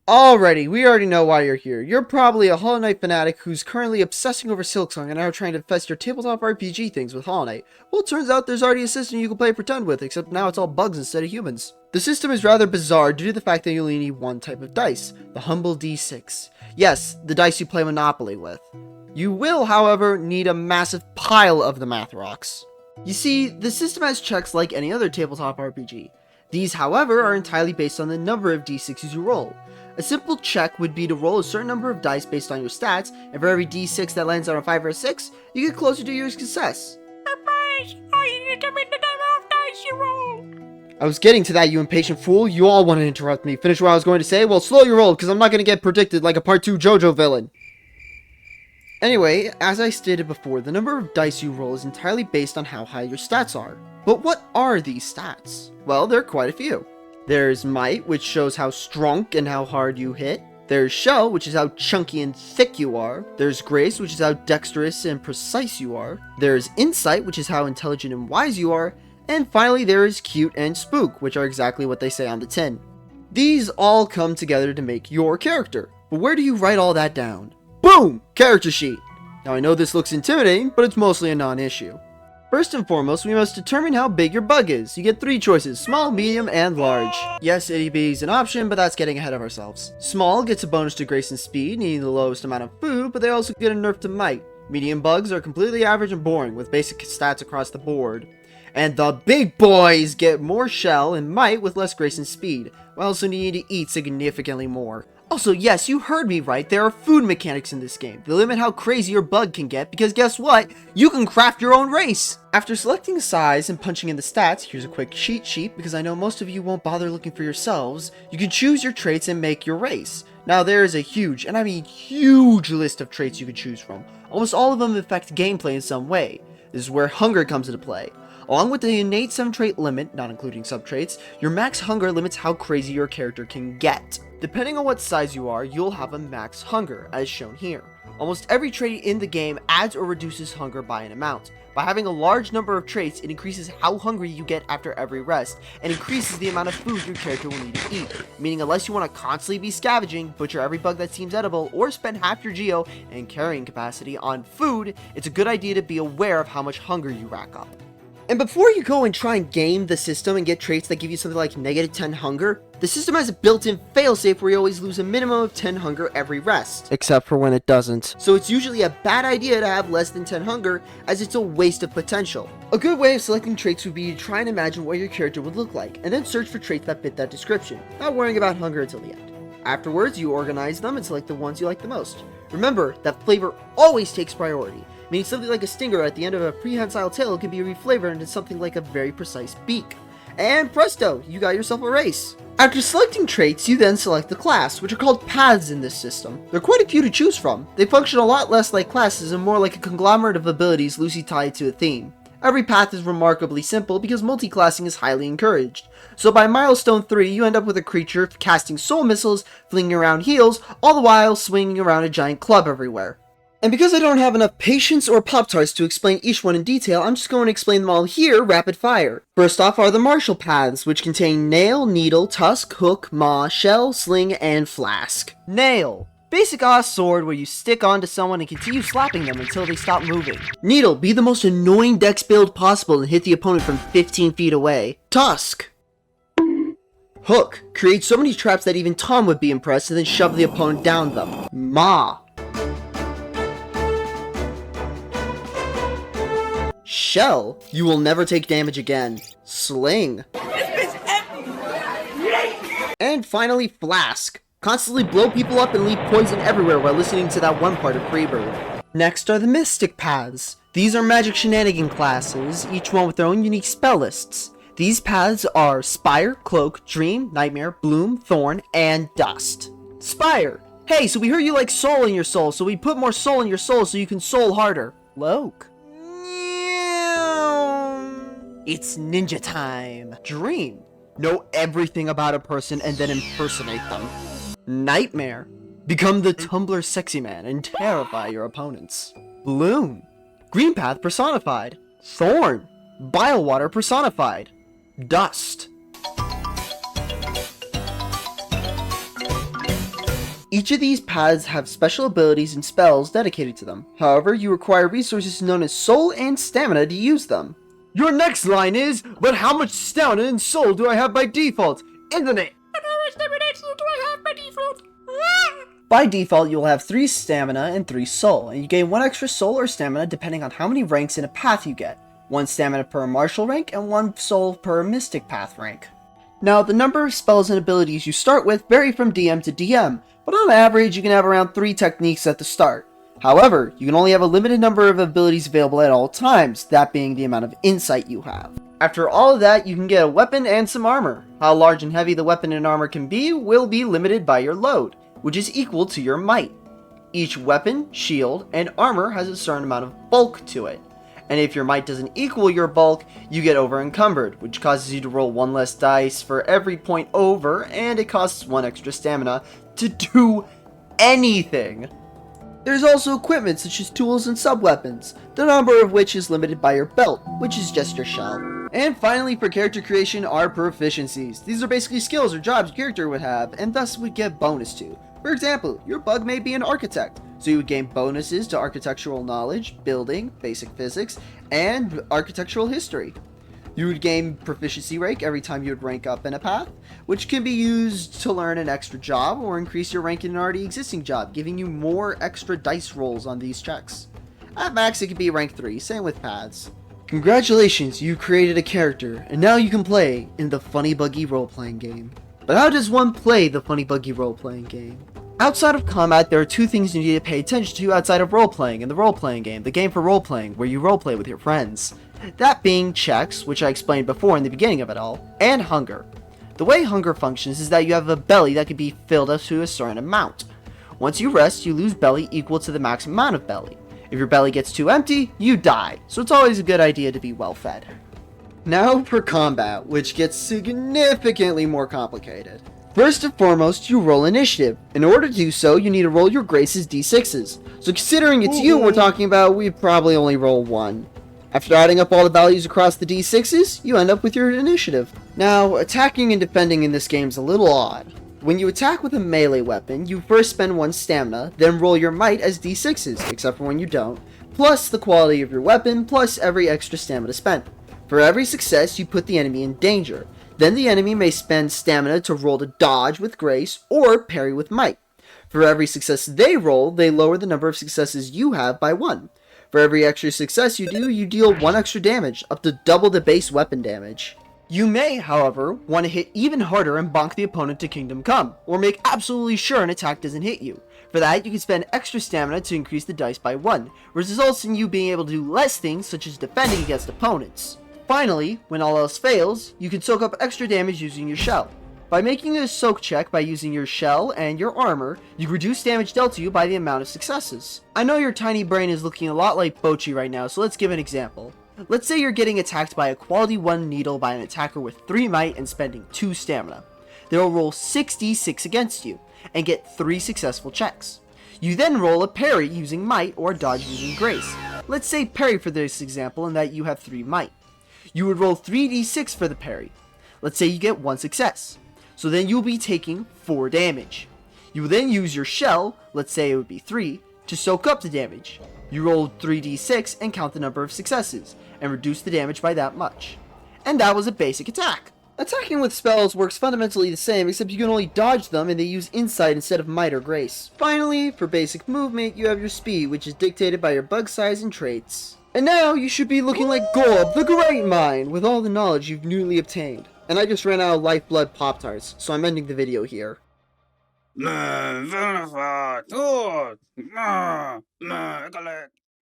Alrighty, we already know why you're here. You're probably a Hollow Knight fanatic who's currently obsessing over Silksong and now trying to infest your tabletop RPG things with Hollow Knight. Well, it turns out there's already a system you can play pretend with, except now it's all bugs instead of humans. The system is rather bizarre due to the fact that you only need one type of dice, the humble D6. Yes, the dice you play Monopoly with. You will, however, need a massive pile of the math rocks. You see, the system has checks like any other tabletop RPG. These, however, are entirely based on the number of d6s you roll. A simple check would be to roll a certain number of dice based on your stats, and for every d6 that lands on a 5 or a 6, you get closer to your success. Surprise! All you need to determine the number of dice you roll. I was getting to that, you impatient fool. You all want to interrupt me. Finish what I was going to say? Well, slow your roll, because I'm not going to get predicted like a Part 2 JoJo villain. Anyway, as I stated before, the number of dice you roll is entirely based on how high your stats are. But what are these stats? Well, there are quite a few. There's Might, which shows how strong and how hard you hit. There's Shell, which is how chunky and thick you are. There's Grace, which is how dexterous and precise you are. There's Insight, which is how intelligent and wise you are. And finally, there is Cute and Spook, which are exactly what they say on the tin. These all come together to make your character. But where do you write all that down? Boom! Character sheet! Now I know this looks intimidating, but it's mostly a non-issue. First and foremost, we must determine how big your bug is. You get 3 choices, small, medium, and large. Yes, itty bitty is an option, but that's getting ahead of ourselves. Small gets a bonus to grace and speed, needing the lowest amount of food, but they also get a nerf to might. Medium bugs are completely average and boring, with basic stats across the board. And the big boys get more shell and might with less grace and speed, while also needing to eat significantly more. Also, yes, you heard me right, there are food mechanics in this game. They limit how crazy your bug can get, because guess what? You can craft your own race! After selecting size and punching in the stats, here's a quick cheat sheet, because I know most of you won't bother looking for yourselves. You can choose your traits and make your race. Now there is a huge, and I mean huge list of traits you can choose from. Almost all of them affect gameplay in some way. This is where hunger comes into play. Along with the innate 7-trait limit, not including sub-traits, your max hunger limits how crazy your character can get. Depending on what size you are, you'll have a max hunger, as shown here. Almost every trait in the game adds or reduces hunger by an amount. By having a large number of traits, it increases how hungry you get after every rest, and increases the amount of food your character will need to eat. Meaning unless you want to constantly be scavenging, butcher every bug that seems edible, or spend half your geo and carrying capacity on food, it's a good idea to be aware of how much hunger you rack up. And before you go and try and game the system and get traits that give you something like -10 hunger, the system has a built-in failsafe where you always lose a minimum of 10 hunger every rest. Except for when it doesn't. So it's usually a bad idea to have less than 10 hunger, as it's a waste of potential. A good way of selecting traits would be to try and imagine what your character would look like, and then search for traits that fit that description, not worrying about hunger until the end. Afterwards, you organize them and select the ones you like the most. Remember that flavor always takes priority. Meaning something like a stinger at the end of a prehensile tail can be reflavored into something like a very precise beak. And presto, you got yourself a race. After selecting traits, you then select the class, which are called paths in this system. There are quite a few to choose from. They function a lot less like classes and more like a conglomerate of abilities loosely tied to a theme. Every path is remarkably simple because multi-classing is highly encouraged. So by milestone 3, you end up with a creature casting soul missiles, flinging around heals, all the while swinging around a giant club everywhere. And because I don't have enough patience or Pop-Tarts to explain each one in detail, I'm just going to explain them all here rapid fire. First off are the martial paths, which contain nail, needle, tusk, hook, maw, shell, sling, and flask. Nail. Basic ass sword where you stick onto someone and continue slapping them until they stop moving. Needle. Be the most annoying dex build possible and hit the opponent from 15 feet away. Tusk. Hook. Create so many traps that even Tom would be impressed and then shove the opponent down them. Maw. Shell, you will never take damage again. Sling. And finally, Flask. Constantly blow people up and leave poison everywhere while listening to that one part of Freebird. Next are the Mystic Paths. These are magic shenanigan classes, each one with their own unique spell lists. These paths are Spire, Cloak, Dream, Nightmare, Bloom, Thorn, and Dust. Spire. Hey, so we heard you like soul in your soul, so we put more soul in your soul so you can soul harder. Cloak. It's ninja time. Dream. Know everything about a person and then impersonate them. Nightmare. Become the Tumblr sexy man and terrify your opponents. Bloom. Green path personified. Thorn. Bile water personified. Dust. Each of these paths have special abilities and spells dedicated to them. However, you require resources known as soul and stamina to use them. Your next line is, but how much stamina and soul do I have by default? Internet! And how much stamina do I have by default? By default, you'll have 3 stamina and 3 soul, and you gain 1 extra soul or stamina depending on how many ranks in a path you get. 1 stamina per martial rank and 1 soul per mystic path rank. Now, the number of spells and abilities you start with vary from DM to DM, but on average you can have around 3 techniques at the start. However, you can only have a limited number of abilities available at all times, that being the amount of insight you have. After all of that, you can get a weapon and some armor. How large and heavy the weapon and armor can be will be limited by your load, which is equal to your might. Each weapon, shield, and armor has a certain amount of bulk to it. And if your might doesn't equal your bulk, you get over encumbered, which causes you to roll 1 less dice for every point over, and it costs 1 extra stamina to do anything. There's also equipment such as tools and sub-weapons, the number of which is limited by your belt, which is just your shell. And finally, for character creation are proficiencies. These are basically skills or jobs your character would have, and thus would get bonus to. For example, your bug may be an architect, so you would gain bonuses to architectural knowledge, building, basic physics, and architectural history. You would gain proficiency rank every time you would rank up in a path, which can be used to learn an extra job or increase your rank in an already existing job, giving you more extra dice rolls on these checks. At max, it can be rank 3, same with paths. Congratulations, you created a character, and now you can play in the Funny Buggy role-playing game. But how does one play the Funny Buggy role-playing game? Outside of combat, there are 2 things you need to pay attention to outside of role-playing in the role-playing game, the game for role-playing, where you role-play with your friends. That being checks, which I explained before in the beginning of it all, and hunger. The way hunger functions is that you have a belly that can be filled up to a certain amount. Once you rest, you lose belly equal to the maximum amount of belly. If your belly gets too empty, you die, so it's always a good idea to be well fed. Now for combat, which gets significantly more complicated. First and foremost, you roll initiative. In order to do so, you need to roll your graces d6s. So considering it's you we're talking about, we probably only roll 1. After adding up all the values across the d6s, you end up with your initiative. Now, attacking and defending in this game is a little odd. When you attack with a melee weapon, you first spend 1 stamina, then roll your might as d6s, except for when you don't, plus the quality of your weapon, plus every extra stamina spent. For every success, you put the enemy in danger. Then the enemy may spend stamina to roll to dodge with grace, or parry with might. For every success they roll, they lower the number of successes you have by 1. For every extra success you do, you deal 1 extra damage, up to double the base weapon damage. You may, however, want to hit even harder and bonk the opponent to Kingdom Come, or make absolutely sure an attack doesn't hit you. For that, you can spend extra stamina to increase the dice by 1, which results in you being able to do less things such as defending against opponents. Finally, when all else fails, you can soak up extra damage using your shell. By making a soak check by using your shell and your armor, you reduce damage dealt to you by the amount of successes. I know your tiny brain is looking a lot like Bochi right now, so let's give an example. Let's say you're getting attacked by a quality 1 needle by an attacker with 3 might and spending 2 stamina. They'll roll 6d6 against you, and get 3 successful checks. You then roll a parry using might or dodge using grace. Let's say parry for this example and that you have 3 might. You would roll 3d6 for the parry. Let's say you get 1 success. So then you'll be taking 4 damage. You will then use your shell, let's say it would be 3, to soak up the damage. You roll 3d6 and count the number of successes, and reduce the damage by that much. And that was a basic attack. Attacking with spells works fundamentally the same, except you can only dodge them and they use insight instead of might or grace. Finally, for basic movement, you have your speed, which is dictated by your bug size and traits. And now you should be looking like Gorb, the Great Mind, with all the knowledge you've newly obtained. And I just ran out of Lifeblood Pop-Tarts, so I'm ending the video here.